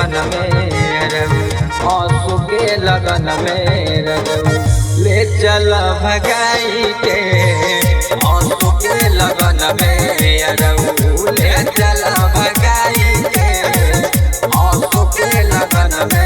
लगन में रजऊ आंसू के लगन में रजऊ ले चल भगाई के आंसू के लगन में रजऊ ले चल भगाई के आंसू के लगन में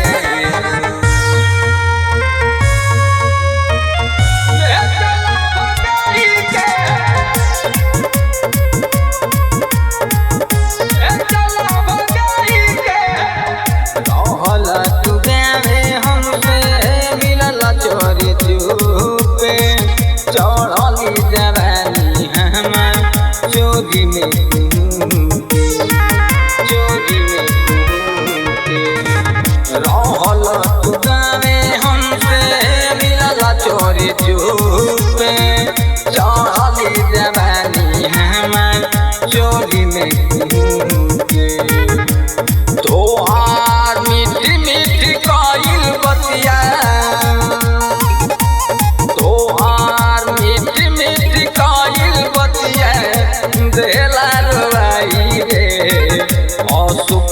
चोरी चुपे चढ़ली जवानी हमार चोरी में रहल तू गावे हमसे मिलल चोरी चुपे चढ़ली जवानी हमार चोरी में तोहार मीठी मीठी कइल बतिया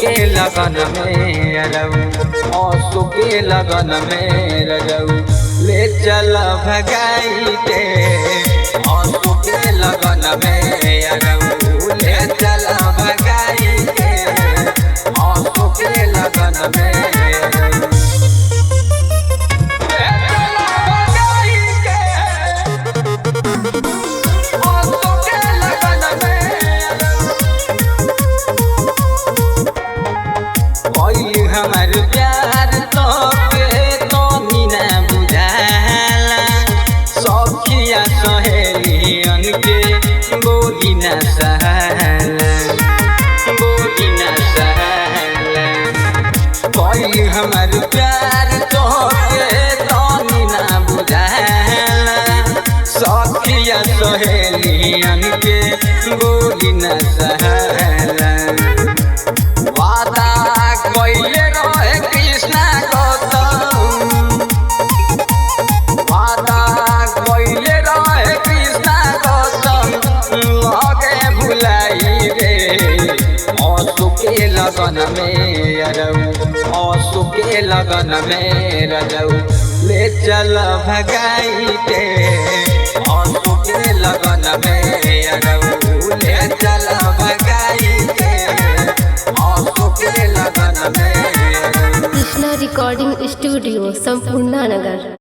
के लगन में रजऊ आंसू के लगन में रजऊ ले चल भगाई के आंसू के लगन में रजऊ ले चल भगाई के आंसू के लगन में हमार प्यार तो के तो नीना बुझाला सखिया सहेलियन के बोली ना सहाला कोई हमार प्यार तो के तो नीना बुझाला सखिया सहेलियन के बोली ना सहाला वादा कइले रहे कृष्णा गौतम वादा कइले रहे कृष्णा गौतम लगे भुलाई रे आंसू के लगन में रजऊ आंसू के लगन में रजऊ ले चल भगाई के आंसू के लगन में रजऊ ले चल भगाई के कृष्णा रिकॉर्डिंग स्टूडियो संपूर्णा नगर।